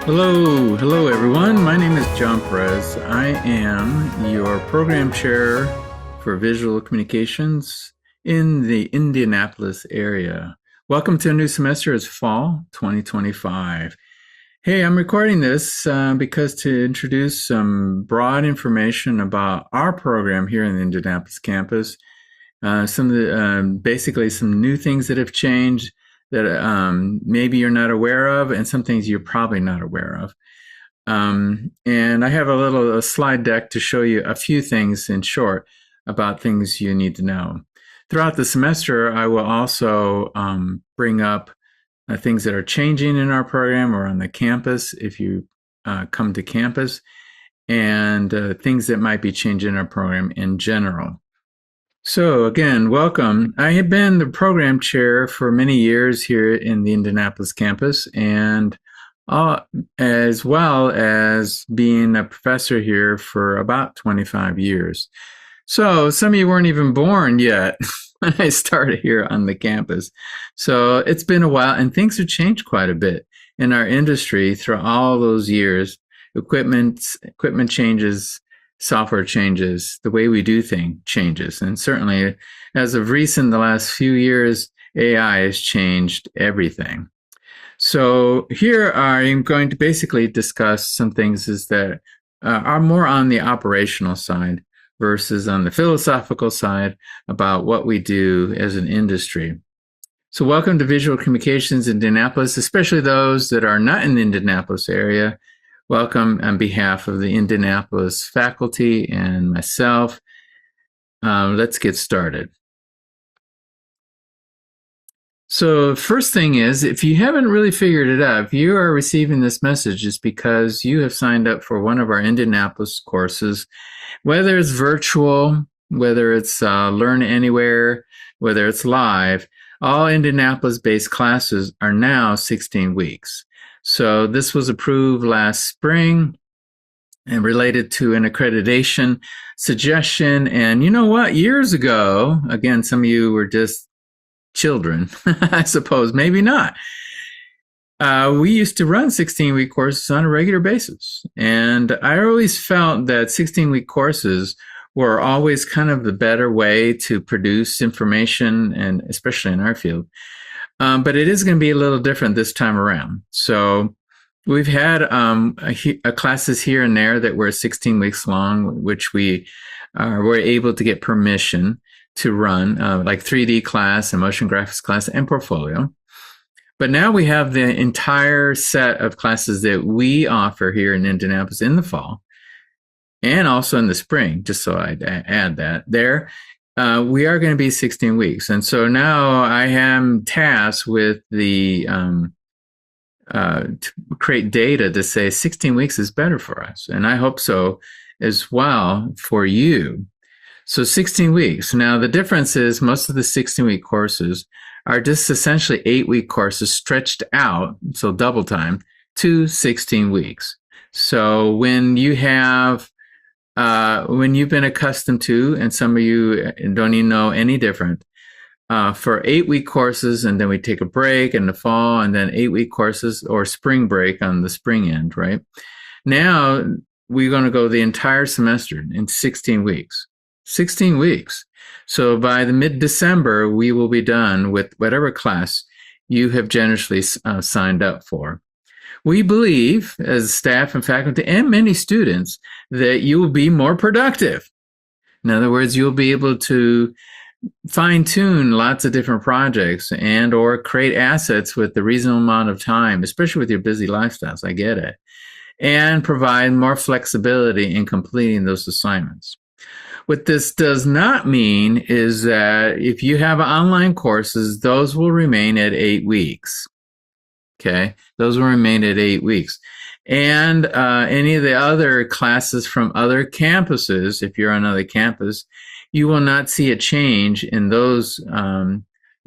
Hello everyone. My name is John Perez. I am your program chair for visual communications in the Indianapolis area. Welcome to a new semester. It's fall 2025. Hey, I'm recording this because to introduce some broad information about our program here in the Indianapolis campus. Some of the basically some new things that have changed that maybe you're not aware of, and some things you're probably not aware of. And I have a slide deck to show you a few things in short about things you need to know. Throughout the semester, I will also bring up things that are changing in our program or on the campus if you come to campus, and things that might be changing in our program in general. So again, welcome. I have been the program chair for many years here in the Indianapolis campus, and as well as being a professor here for about 25 years. So some of you weren't even born yet when I started here on the campus. So it's been a while, and things have changed quite a bit in our industry through all those years. Equipment changes, software changes, the way we do things changes. And certainly, as of recent, the last few years, AI has changed everything. So here I'm going to basically discuss some things that are more on the operational side versus on the philosophical side about what we do as an industry. So welcome to Visual Communications in Indianapolis, especially those that are not in the Indianapolis area. Welcome on behalf of the Indianapolis faculty and myself. Let's get started. So first thing is, if you haven't really figured it out, if you are receiving this message, it's because you have signed up for one of our Indianapolis courses, whether it's virtual, whether it's Learn Anywhere, whether it's live. All Indianapolis-based classes are now 16 weeks. So this was approved last spring and related to an accreditation suggestion. And you know what? Years ago, again, some of you were just children, I suppose, maybe not. We used to run 16-week courses on a regular basis. And I always felt that 16-week courses were always kind of the better way to produce information, and especially in our field. But it is going to be a little different this time around. So we've had classes here and there that were 16 weeks long, which we were able to get permission to run, like 3D class and motion graphics class and portfolio. But now we have the entire set of classes that we offer here in Indianapolis in the fall and also in the spring, just so I'd add that there. We are going to be 16 weeks. And so now I am tasked with to create data to say 16 weeks is better for us. And I hope so as well for you. So 16 weeks. Now the difference is most of the 16-week courses are just essentially 8-week courses stretched out, so double time, to 16 weeks. So when you have when you've been accustomed to, and some of you don't even know any different, for 8-week courses, and then we take a break in the fall, and then 8-week courses or spring break on the spring end, right? Now we're going to go the entire semester in 16 weeks. 16 weeks. So by the mid-December, we will be done with whatever class you have generously signed up for. We believe, as staff and faculty and many students, that you will be more productive. In other words, you'll be able to fine-tune lots of different projects and or create assets with the reasonable amount of time, especially with your busy lifestyles, I get it, and provide more flexibility in completing those assignments. What this does not mean is that if you have online courses, those will remain at 8 weeks. Okay, those will remain at 8 weeks. And any of the other classes from other campuses, if you're on another campus, you will not see a change in those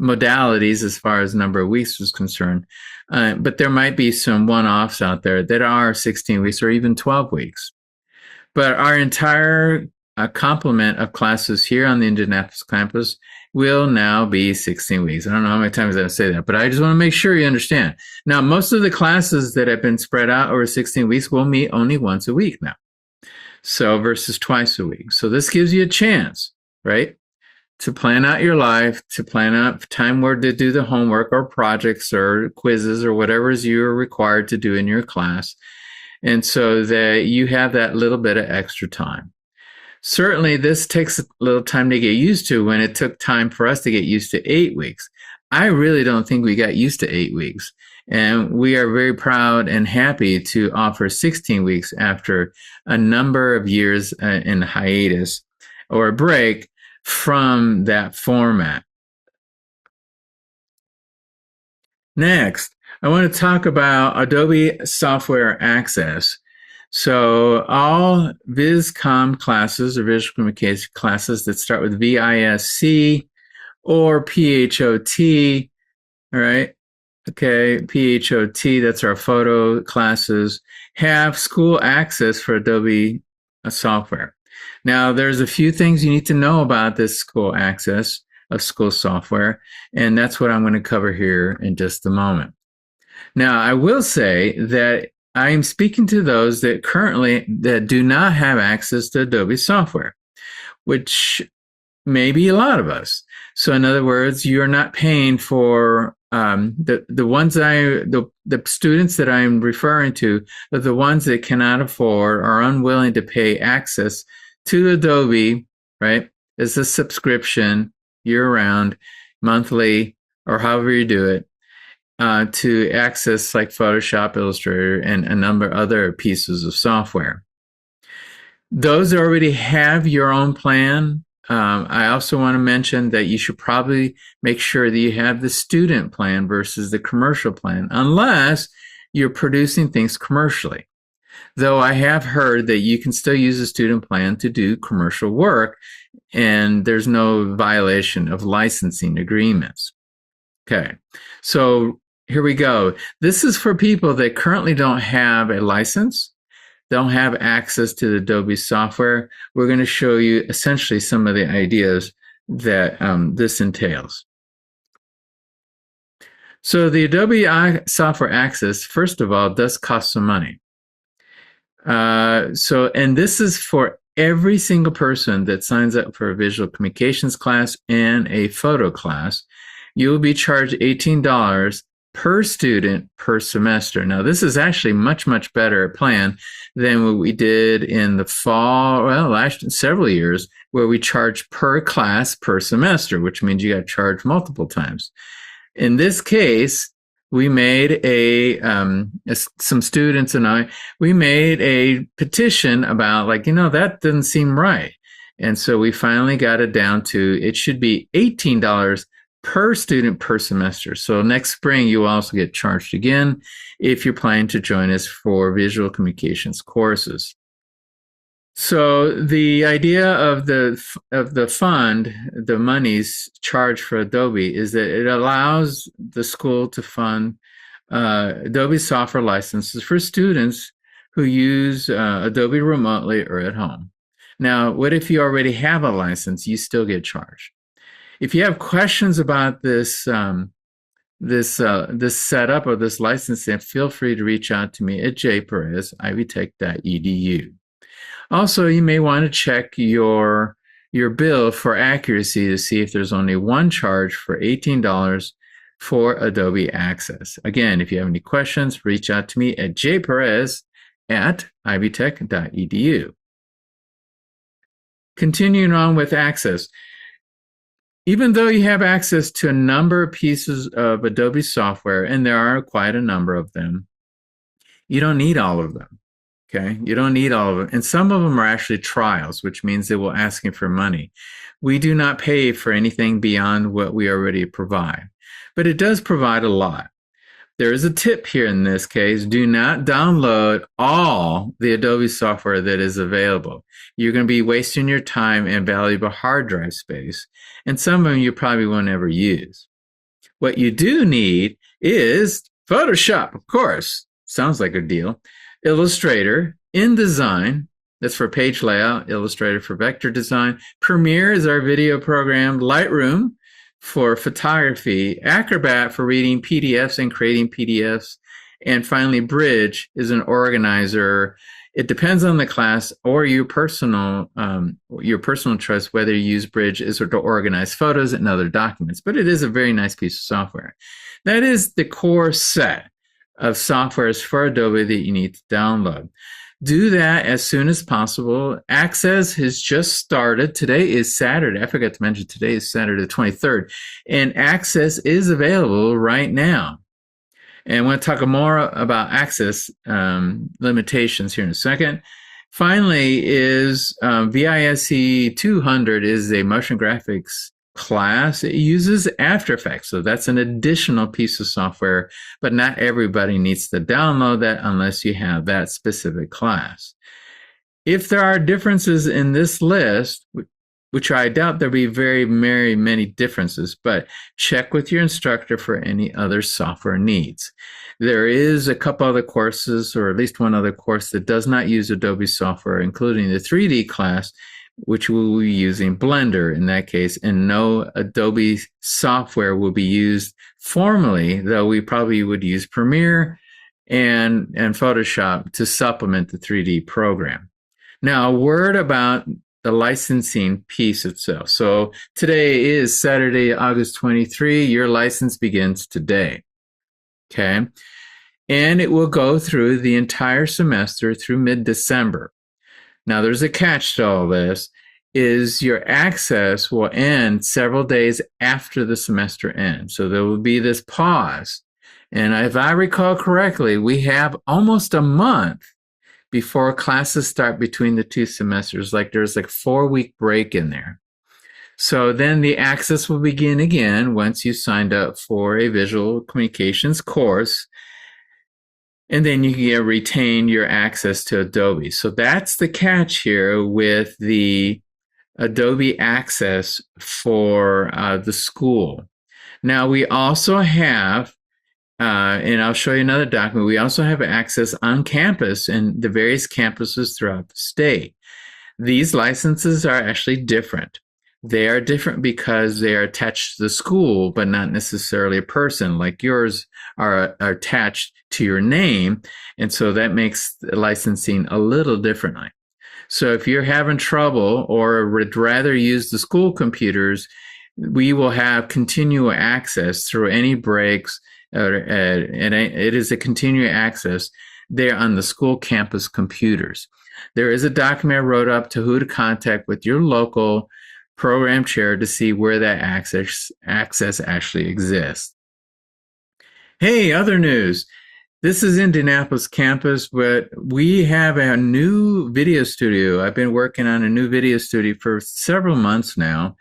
modalities as far as number of weeks is concerned. But there might be some one-offs out there that are 16 weeks or even 12 weeks. But our entire complement of classes here on the Indianapolis campus will now be 16 weeks. I don't know how many times I say that, but I just want to make sure you understand. Now, most of the classes that have been spread out over 16 weeks will meet only once a week now. So versus twice a week. So this gives you a chance, right, to plan out your life, to plan out time where to do the homework or projects or quizzes or whatever is you're required to do in your class. And so that you have that little bit of extra time. Certainly, this takes a little time to get used to when it took time for us to get used to 8 weeks. I really don't think we got used to 8 weeks. And we are very proud and happy to offer 16 weeks after a number of years in hiatus or a break from that format. Next, I want to talk about Adobe Software Access. So all VISCOMM classes or visual communication classes that start with VISC or PHOT, all right? Okay, PHOT, that's our photo classes, have school access for Adobe software. Now, there's a few things you need to know about this school access of school software, and that's what I'm going to cover here in just a moment. Now, I will say that I am speaking to those that currently that do not have access to Adobe software, which may be a lot of us. So in other words, you're not paying for the ones the students that I'm referring to are the ones that cannot afford or are unwilling to pay access to Adobe, right? As a subscription year round, monthly, or however you do it. To access like Photoshop, Illustrator, and a number of other pieces of software. Those already have your own plan. I also want to mention that you should probably make sure that you have the student plan versus the commercial plan, unless you're producing things commercially. Though I have heard that you can still use a student plan to do commercial work, and there's no violation of licensing agreements. Okay, so here we go. This is for people that currently don't have a license, don't have access to the Adobe software. We're going to show you essentially some of the ideas that this entails. So the Adobe software access, first of all, does cost some money. And this is for every single person that signs up for a visual communications class and a photo class. You will be charged $18 per student per semester. Now, this is actually much, much better plan than what we did in the fall, well, last several years, where we charged per class per semester, which means you got charged multiple times. In this case, we made some students and I, we made a petition about that doesn't seem right. And so we finally got it down to, it should be $18 per student per semester. So next spring, you will also get charged again if you're planning to join us for visual communications courses. So the idea of the fund, the monies charged for Adobe, is that it allows the school to fund Adobe software licenses for students who use Adobe remotely or at home. Now, what if you already have a license? You still get charged. If you have questions about this setup or this licensing, feel free to reach out to me at jperez@ivytech.edu. Also, you may want to check your bill for accuracy to see if there's only one charge for $18 for Adobe Access. Again, if you have any questions, reach out to me at jperez@ivytech.edu. Continuing on with Access. Even though you have access to a number of pieces of Adobe software, and there are quite a number of them, you don't need all of them, okay? You don't need all of them. And some of them are actually trials, which means they will ask you for money. We do not pay for anything beyond what we already provide, but it does provide a lot. There is a tip here in this case. Do not download all the Adobe software that is available. You're going to be wasting your time and valuable hard drive space, and some of them you probably won't ever use. What you do need is Photoshop, of course. Sounds like a deal. Illustrator, InDesign, That's for page layout, Illustrator for vector design. Premiere is our video program. Lightroom for photography. Acrobat for reading PDFs and creating PDFs. And finally, Bridge is an organizer. It depends on the class or your personal choice whether you use Bridge is to organize photos and other documents. But it is a very nice piece of software. That is the core set of softwares for Adobe that you need to download. Do that as soon as possible. Access has just started. Today is Saturday. I forgot to mention today is Saturday the 23rd. And Access is available right now. And I want to talk more about Access limitations here in a second. Finally is VISC 200 is a motion graphics class. It uses After Effects, so that's an additional piece of software, but not everybody needs to download that unless you have that specific class. If there are differences in this list, which I doubt there'll be very many differences, but check with your instructor for any other software needs. There is a couple other courses, or at least one other course that does not use Adobe software, including the 3D class, which will be using Blender in that case, and no Adobe software will be used formally, though we probably would use Premiere and Photoshop to supplement the 3D program. Now, a word about the licensing piece itself. So today is Saturday, August 23. Your license begins today. Okay. And it will go through the entire semester through mid-December. Now, there's a catch to all this, is your access will end several days after the semester ends. So there will be this pause. And if I recall correctly, we have almost a month before classes start between the two semesters. Like there's like 4-week break in there. So then the access will begin again once you signed up for a visual communications course. And then you can retain your access to Adobe. So that's the catch here with the Adobe Access for the school. Now we also have, and I'll show you another document, we also have access on campus in the various campuses throughout the state. These licenses are actually different. They are different because they are attached to the school, but not necessarily a person. Like yours are attached to your name, and so that makes the licensing a little differently. So if you're having trouble or would rather use the school computers, we will have continual access through any breaks, and it is a continual access there on the school campus computers. There is a document I wrote up to who to contact with your local program chair to see where that access actually exists. Hey, other news. This is Indianapolis campus, but we have a new video studio. I've been working on a new video studio for several months now.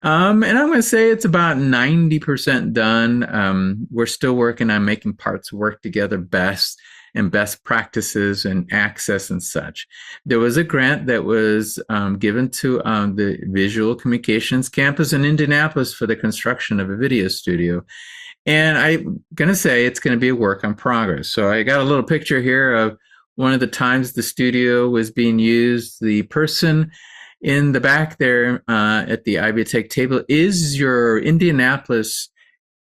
And I'm going to say it's about 90% done. We're still working on making parts work together best and best practices and access and such. There was a grant that was given to the Visual Communications campus in Indianapolis for the construction of a video studio. And I'm going to say it's going to be a work in progress. So I got a little picture here of one of the times the studio was being used. The person in the back there at the Ivy Tech table is your Indianapolis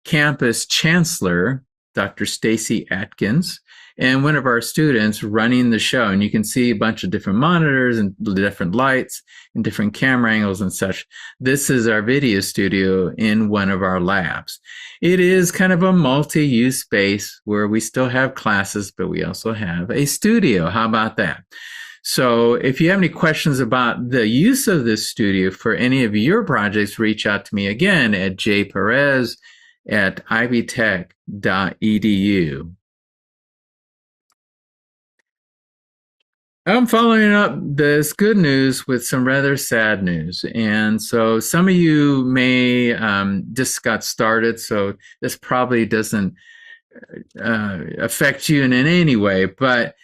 campus chancellor, Dr. Stacy Atkins, and one of our students running the show. And you can see a bunch of different monitors and different lights and different camera angles and such. This is our video studio in one of our labs. It is kind of a multi-use space where we still have classes, but we also have a studio. How about that? So if you have any questions about the use of this studio for any of your projects, reach out to me again at jperez@ivytech.edu. I'm following up this good news with some rather sad news. And so some of you may just got started, so this probably doesn't affect you in any way. But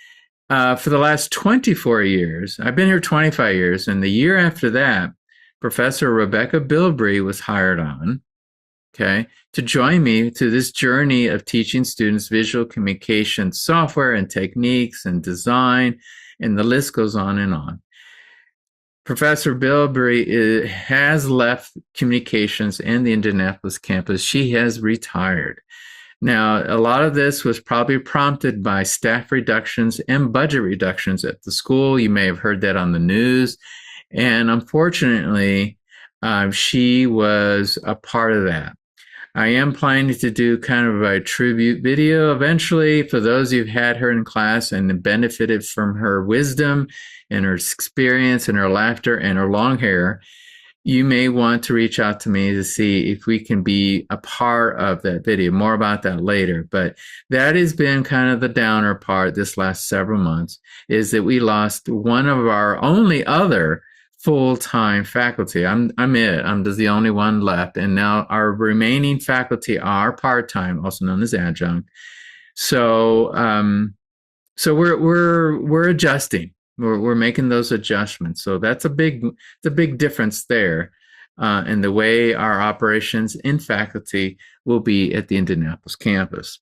for the last 24 years, I've been here 25 years, and the year after that, Professor Rebecca Bilbrey was hired on, to join me to this journey of teaching students visual communication software and techniques and design and the list goes on and on. Professor Bilbrey has left communications and the Indianapolis campus. She has retired. Now, a lot of this was probably prompted by staff reductions and budget reductions at the school. You may have heard that on the news. And unfortunately, she was a part of that. I am planning to do kind of a tribute video eventually for those who've had her in class and benefited from her wisdom and her experience and her laughter and her long hair. You may want to reach out to me to see if we can be a part of that video. More about that later. But that has been kind of the downer part this last several months, is that we lost one of our only other full-time faculty. I'm just the only one left. And now our remaining faculty are part-time, also known as adjunct. So we're adjusting. We're making those adjustments. So that's a big difference there in the way our operations in faculty will be at the Indianapolis campus.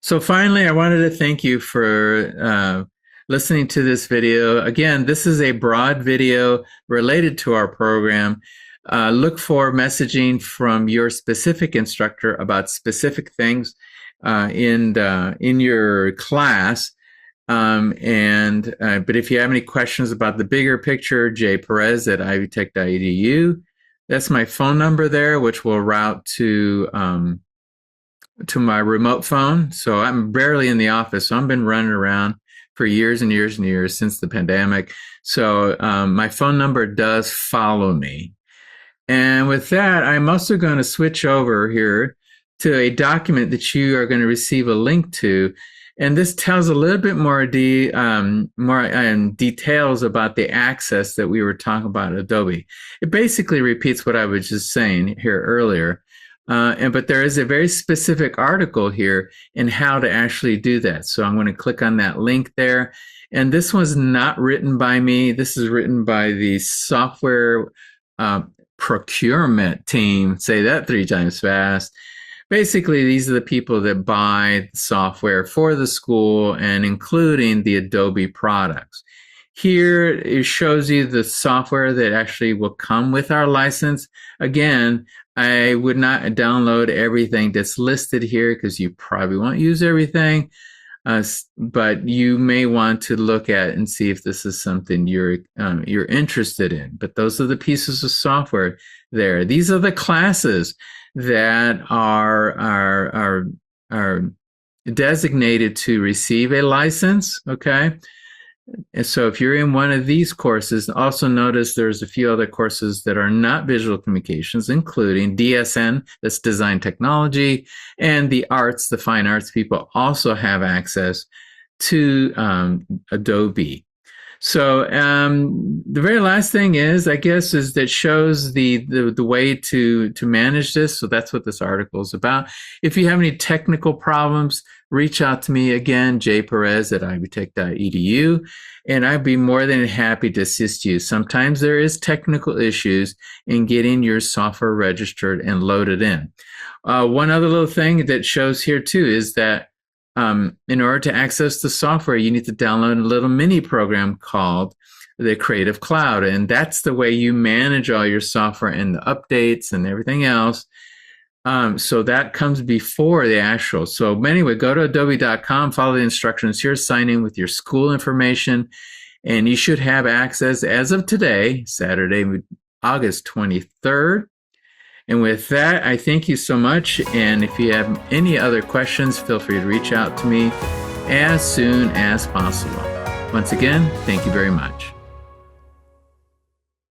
So finally, I wanted to thank you for listening to this video. Again, this is a broad video related to our program. Look for messaging from your specific instructor about specific things in your class. But if you have any questions about the bigger picture, Perez at ivytech.edu. That's my phone number there, which will route to my remote phone. So I'm barely in the office. So I've been running around for years and years and years since the pandemic. So my phone number does follow me. And with that, I'm also going to switch over here to a document that you are going to receive a link to. And this tells a little bit more details about the access that we were talking about at Adobe. It basically repeats what I was just saying here earlier. But there is a very specific article here in how to actually do that. So I'm going to click on that link there. And this was not written by me. This is written by the software procurement team. Say that 3 times fast. Basically, these are the people that buy software for the school and including the Adobe products. Here, it shows you the software that actually will come with our license. Again, I would not download everything that's listed here because you probably won't use everything. But you may want to look at and see if this is something you're interested in. But those are the pieces of software there. These are the classes that are designated to receive a license. Okay. And so if you're in one of these courses, also notice there's a few other courses that are not visual communications, including DSN, that's design technology, and the arts, the fine arts people also have access to Adobe. So the very last thing is, I guess, is that shows the way to manage this. So that's what this article is about. If you have any technical problems, reach out to me again, Perez at ivytech.edu, and I'd be more than happy to assist you. Sometimes there is technical issues in getting your software registered and loaded in. One other little thing that shows here too is that in order to access the software, you need to download a little mini program called the Creative Cloud. And that's the way you manage all your software and the updates and everything else. So that comes before the actual. So anyway, go to adobe.com, follow the instructions here, sign in with your school information, and you should have access as of today, Saturday, August 23rd. And with that, I thank you so much. And if you have any other questions, feel free to reach out to me as soon as possible. Once again, thank you very much.